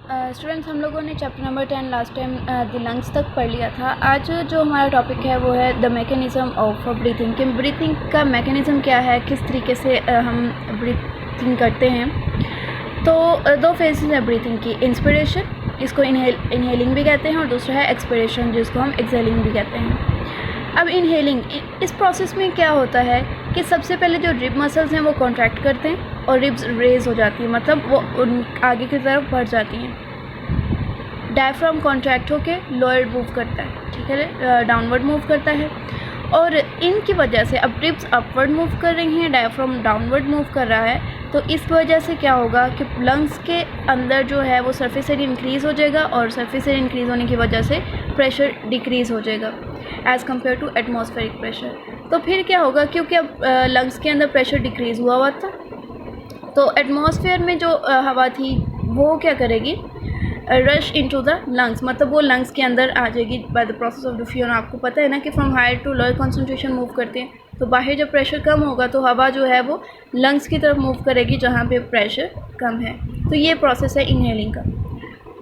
Students, हम लोगों ने chapter number 10 last time the lungs तक पढ़ लिया था। आज जो हमारा टॉपिक है वो है द मैकेनिज़्म ऑफ ब्रीथिंग, कि ब्रीथिंग का मैकेनिज़्म क्या है, किस तरीके से हम ब्रीथिंग करते हैं। तो दो फेजेस हैं ब्रीथिंग की, इंस्पिरेशन, इसको इनहेलिंग भी कहते हैं, और दूसरा है एक्सपिरेशन, जिसको हम एक्सहेलिंग भी कहते हैं। अब इनहेलिंग, इस प्रोसेस में क्या होता है कि सबसे पहले जो रिब मसल्स हैं वो कॉन्ट्रैक्ट करते हैं और रिब्स रेज हो जाती है, मतलब वो उन आगे की तरफ बढ़ जाती हैं। डायफ्राम कॉन्ट्रैक्ट होके लोअर मूव करता है, ठीक है, डाउनवर्ड मूव करता है। और इनकी वजह से अब रिब्स अपवर्ड मूव कर रही हैं, डायफ्राम डाउनवर्ड मूव कर रहा है, तो इस वजह से क्या होगा कि लंग्स के अंदर जो है वो सरफेस एरिया इंक्रीज़ हो जाएगा, और सरफेस एरिया इंक्रीज़ होने की वजह से प्रेशर डिक्रीज़ हो जाएगा as compare to atmospheric pressure. तो फिर क्या होगा, क्योंकि अब लंग्स के अंदर प्रेशर डिक्रीज़ हुआ था, तो एटमॉस्फेयर में जो हवा थी वो क्या करेगी, रश इनटू द लंग्स, मतलब वो लंग्स के अंदर आ जाएगी by the process of diffusion. आपको पता है ना कि from higher to lower concentration move करते हैं, तो बाहर जब प्रेशर कम होगा तो हवा जो है वो लंग्स की तरफ मूव करेगी जहाँ पे प्रेशर कम है। तो ये प्रोसेस है इनहेलिंग का।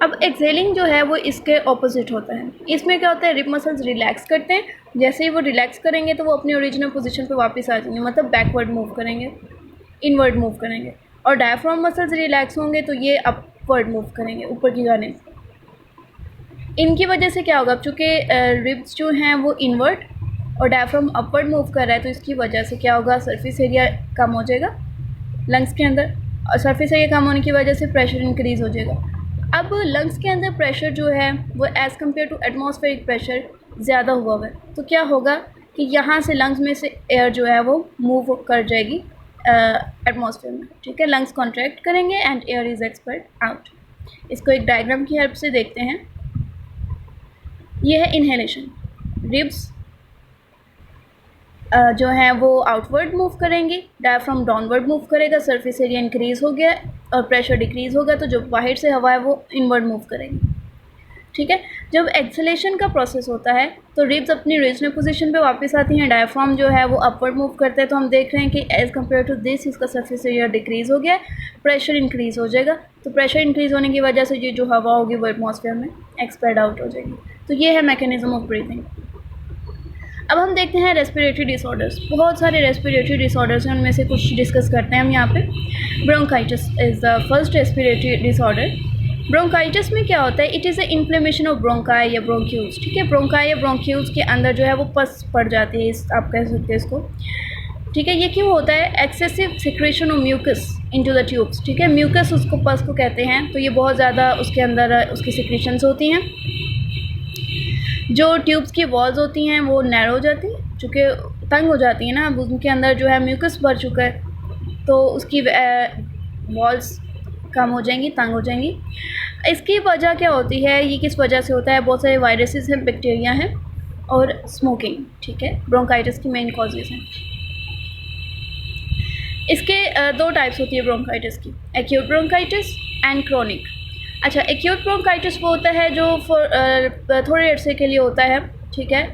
अब एक्सहेलिंग जो है वो इसके ऑपोजिट होता है। इसमें क्या होता है, रिब मसल्स रिलैक्स करते हैं, जैसे ही वो रिलैक्स करेंगे तो वो अपनी ओरिजिनल पोजीशन पे वापस आ जाएंगे, मतलब बैकवर्ड मूव करेंगे, इनवर्ड मूव करेंगे। और डायफ्राम मसल्स रिलैक्स होंगे तो ये अपवर्ड मूव करेंगे, ऊपर की जानिब। इनकी वजह से क्या होगा, चूँकि रिब्स जो हैं वो इनवर्ड और डायफ्राम अपवर्ड मूव कर रहा है, तो इसकी वजह से क्या होगा, सरफेस एरिया कम हो जाएगा लंग्स के अंदर, और सरफेस एरिया कम होने की वजह से प्रेशर इंक्रीज़ हो जाएगा। अब लंग्स के अंदर प्रेशर जो है वो as compare to atmospheric pressure ज़्यादा हुआ है, तो क्या होगा कि यहाँ से लंग्स में से एयर जो है वो मूव कर जाएगी एटमॉस्फेयर में, ठीक है। लंग्स कॉन्ट्रैक्ट करेंगे and air is expelled out. इसको एक डायग्राम की हेल्प से देखते हैं। ये है इनहेलेशन, रिब्स जो है वो आउटवर्ड मूव करेंगी, डायफ्राम डाउनवर्ड मूव करेगा, सरफेस एरिया इंक्रीज़ हो गया और प्रेशर डिक्रीज़ होगा, तो जो बाहर से हवा है वो इनवर्ड मूव करेगी, ठीक है। जब एक्सहेलेशन का प्रोसेस होता है तो रिब्स अपनी ओरिजिनल पोजीशन पे वापस आती हैं, डायफ्राम जो है वो अपवर्ड मूव करता है, तो हम देख रहे हैं कि एज़ कम्पेयर टू दिस इसका सरफेस एरिया डिक्रीज़ हो गया, प्रेशर इंक्रीज़ हो जाएगा। तो प्रेशर इंक्रीज़ होने की वजह से ये जो हवा होगी वो एटमॉस्फेयर में एक्सपेल्ड आउट हो जाएगी। तो ये है मैकेनिज्म ऑफ ब्रीथिंग। अब हम देखते हैं रेस्पिरेटरी डिसऑर्डर्स। बहुत सारे रेस्पिरेटरी डिसऑर्डर्स हैं, उनमें से कुछ डिस्कस करते हैं हम यहाँ पे। Bronchitis is the first respiratory disorder. Bronchitis में क्या होता है, it is a inflammation of bronchi या ब्रोंक्यूल्स, ठीक है। ब्रोंकाई या ब्रोंक्यूल्स के अंदर जो है वो पस पड़ जाती है, इस आप कह सकते हैं इसको, ठीक है। ये क्यों होता है, excessive secretion of mucus into the tubes, ठीक है। म्यूकस उसको पस को कहते हैं, तो ये बहुत ज़्यादा उसके अंदर उसकी सिक्रेशंस होती हैं। जो ट्यूब्स की वॉल्स होती हैं वो नैरो हो जाती हैं, चूँकि तंग हो जाती हैं ना, अब उनके अंदर जो है म्यूकस भर चुका है, तो उसकी वॉल्स कम हो जाएंगी, तंग हो जाएंगी। इसकी वजह क्या होती है, ये किस वजह से होता है, बहुत सारे वायरसेस हैं, बैक्टीरिया हैं, और स्मोकिंग, ठीक है, ब्रोंकाइटिस की मेन कॉजेज़ हैं। इसके दो टाइप्स होती है ब्रोंकाइटिस की, एक्यूट ब्रोंकाइटिस एंड क्रोनिक। अच्छा, एक्यूट ब्रोंकाइटिस वो होता है जो थोड़े अरसे के लिए होता है, ठीक है,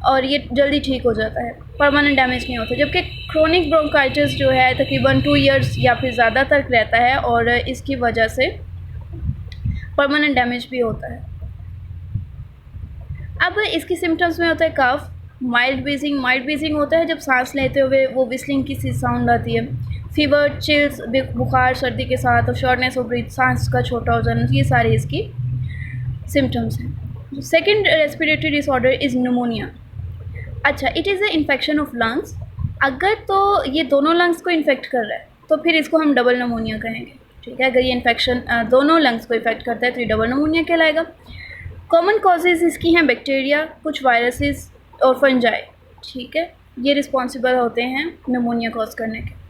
और ये जल्दी ठीक हो जाता है, परमानेंट डैमेज नहीं होता। जबकि क्रोनिक ब्रोंकाइटिस जो है तकरीबन 2 इयर्स या फिर ज़्यादा तक रहता है, और इसकी वजह से परमानेंट डैमेज भी होता है। अब इसकी सिम्टम्स में होता है कफ, माइल्ड वीजिंग। माइल्ड वीजिंग होता है जब सांस लेते हुए वो विस्लिंग की सी साउंड आती है। फीवर, चिल्स, बुखार सर्दी के साथ, और शॉर्टनेस ऑफ ब्रीथ, सांस का छोटा हो जाना, ये सारे इसकी सिम्टम्स हैं। Second respiratory disorder is pneumonia. अच्छा, it is a infection of lungs. अगर तो ये दोनों लंग्स को इन्फेक्ट कर रहा है तो फिर इसको हम डबल निमोनिया कहेंगे, ठीक है। अगर ये इन्फेक्शन दोनों लंग्स को इफेक्ट करता है तो ये डबल निमोनिया कहलाएगा। कॉमन कॉजेज़ इसकी हैं बैक्टीरिया, कुछ वायरसेस और फंजाई, ठीक है, ये रिस्पॉन्सिबल होते हैं निमोनिया कॉज करने के।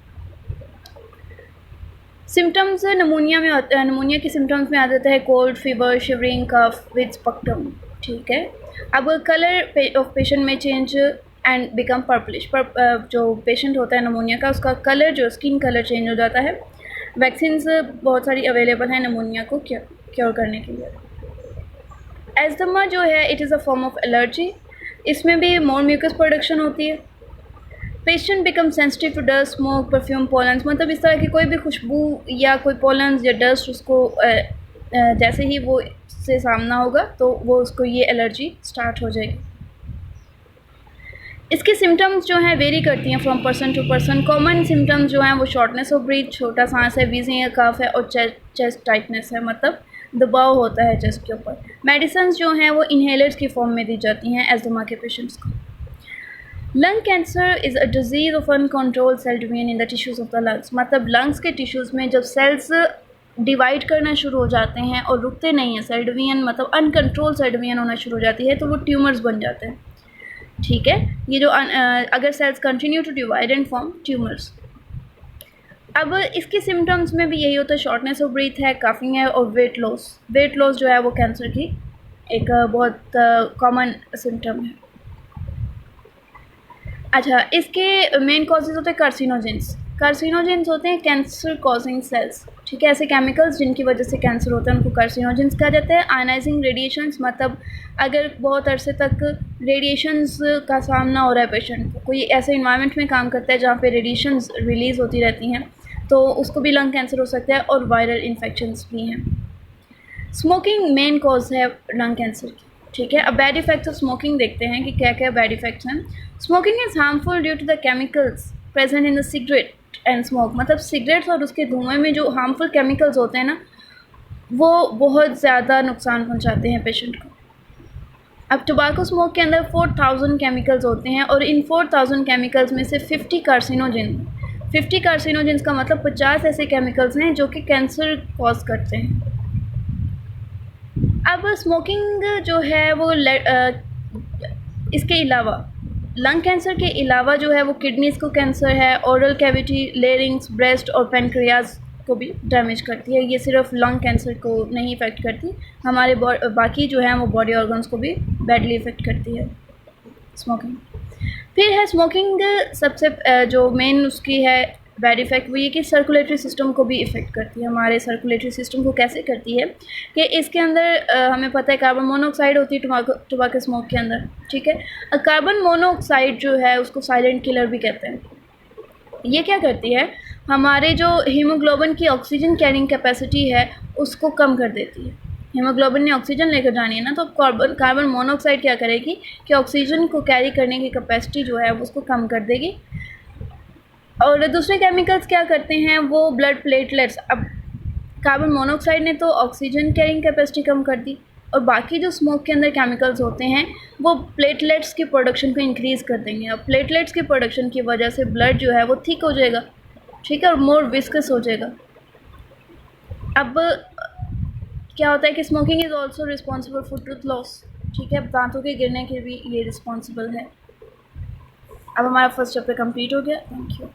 सिम्टम्स निमोनिया में होता है, निमोनिया के सिम्टम्स में आ जाता है cold, fever, shivering, cough with sputum, ठीक है। अब कलर ऑफ पेशेंट में चेंज एंड बिकम पर्पलिश, जो पेशेंट होता है निमोनिया का, उसका कलर, जो स्किन कलर चेंज हो जाता है। वैक्सीन्स बहुत सारी अवेलेबल हैं निमोनिया को क्योर करने के लिए। एस्थमा जो है it is a form of allergy, इसमें भी मोर म्यूकस प्रोडक्शन होती है। Patient become sensitive to dust, smoke, perfume, pollens, मतलब इस तरह की कोई भी खुशबू या कोई पोलन्स या डस्ट उसको जैसे ही वो से सामना होगा तो वो उसको ये एलर्जी स्टार्ट हो जाएगी। इसके सिम्टम्स जो हैं वेरी करती हैं from person to person. Common symptoms जो हैं वो शॉर्टनेस ऑफ ब्रीथ, छोटा सांस है, वीजिंग या कफ है और चेस्ट टाइटनेस है, मतलब दबाव होता है चेस्ट के ऊपर। मेडिसिन जो हैं वो इन्हेलर्स की फॉर्म में दी जाती हैं एस्थमा के पेशेंट्स को। Lung cancer is a disease of uncontrolled cell division in the tissues of the lungs, मतलब लंग्स के टिश्यूज़ में जब सेल्स डिवाइड करना शुरू हो जाते हैं और रुकते नहीं हैं, सेल डिवीजन मतलब अनकंट्रोल सेल डिवीजन होना शुरू हो जाती है, तो वो ट्यूमर्स बन जाते हैं। ठीक है, ये जो अगर cells continue to divide and form tumours. अब इसके सिम्टम्स में भी यही होता है, शॉर्टनेस ऑफ ब्रीथ है, काफिंग है और वेट लॉस। वेट लॉस जो है वो कैंसर की एक बहुत कॉमन सिम्टम है। अच्छा, इसके मेन कॉजेज होते हैं कार्सिनोजेंस। कार्सिनोजेंस होते हैं कैंसर कॉजिंग सेल्स। ठीक है, ऐसे केमिकल्स जिनकी वजह से कैंसर होता है उनको कार्सिनोजेंस कहा जाता है। आयनाइजिंग रेडिएशंस, मतलब अगर बहुत अरसे तक रेडिएशंस का सामना हो रहा है पेशेंट को, कोई ऐसे इन्वायरमेंट में काम करता है जहाँ पे रेडिएशंस रिलीज़ होती रहती हैं, तो उसको भी लंग कैंसर हो सकता है और वायरल इन्फेक्शंस भी हैं। स्मोकिंग मेन कॉज है लंग कैंसर की। ठीक है, अब बैड इफेक्ट्स ऑफ स्मोकिंग देखते हैं कि क्या क्या बैड इफेक्ट्स हैं। Smoking is harmful due to the chemicals present in the cigarette and smoke, मतलब सिगरेट्स और उसके धुएं में जो हार्मफुल केमिकल्स होते हैं ना, वो बहुत ज़्यादा नुकसान पहुंचाते हैं पेशेंट को। अब टोबैको स्मोक के अंदर 4000 केमिकल्स होते हैं और इन 4000 केमिकल्स में से 50 कार्सिनोजेंस का मतलब 50 ऐसे केमिकल्स हैं जो कि कैंसर कॉज करते हैं। अब स्मोकिंग जो है वो इसके अलावा लंग कैंसर के अलावा जो है वो किडनीज़ को कैंसर है, ओरल कैविटी, लेरिंग्स, ब्रेस्ट और पेनक्रियाज को भी डैमेज करती है। ये सिर्फ लंग कैंसर को नहीं इफ़ेक्ट करती, हमारे बाकी जो है वो बॉडी ऑर्गन्स को भी बैडली इफ़ेक्ट करती है स्मोकिंग। फिर है स्मोकिंग सबसे जो मेन उसकी है बैड इफ़ेक्ट, वो ये कि सर्कुलेटरी सिस्टम को भी इफ़ेक्ट करती है। हमारे सर्कुलेटरी सिस्टम को कैसे करती है कि इसके अंदर हमें पता है कार्बन मोनोऑक्साइड होती है टोबैको स्मोक के अंदर। ठीक है, कार्बन मोनोऑक्साइड जो है उसको साइलेंट किलर भी कहते हैं। ये क्या करती है, हमारे जो हीमोग्लोबिन की ऑक्सीजन कैरिंग कैपेसिटी है उसको कम कर देती है। हीमोग्लोबिन ने ऑक्सीजन लेकर जानी है ना, तो कार्बन मोनोऑक्साइड क्या करेगी कि ऑक्सीजन को कैरी करने की कैपेसिटी जो है उसको कम कर देगी। और दूसरे केमिकल्स क्या करते हैं, वो ब्लड प्लेटलेट्स, अब कार्बन मोनोऑक्साइड ने तो ऑक्सीजन कैरिंग कैपेसिटी कम कर दी और बाकी जो स्मोक के अंदर केमिकल्स होते हैं वो प्लेटलेट्स की प्रोडक्शन को इंक्रीज़ कर देंगे। अब प्लेटलेट्स की प्रोडक्शन की वजह से ब्लड जो है वो थिक हो जाएगा, ठीक है, और मोर विस्कस हो जाएगा। अब क्या होता है कि smoking is also responsible for tooth loss. ठीक है, दांतों के गिरने के भी ये रिस्पॉन्सिबल है। अब हमारा फर्स्ट चैप्टर कंप्लीट हो गया। Thank you.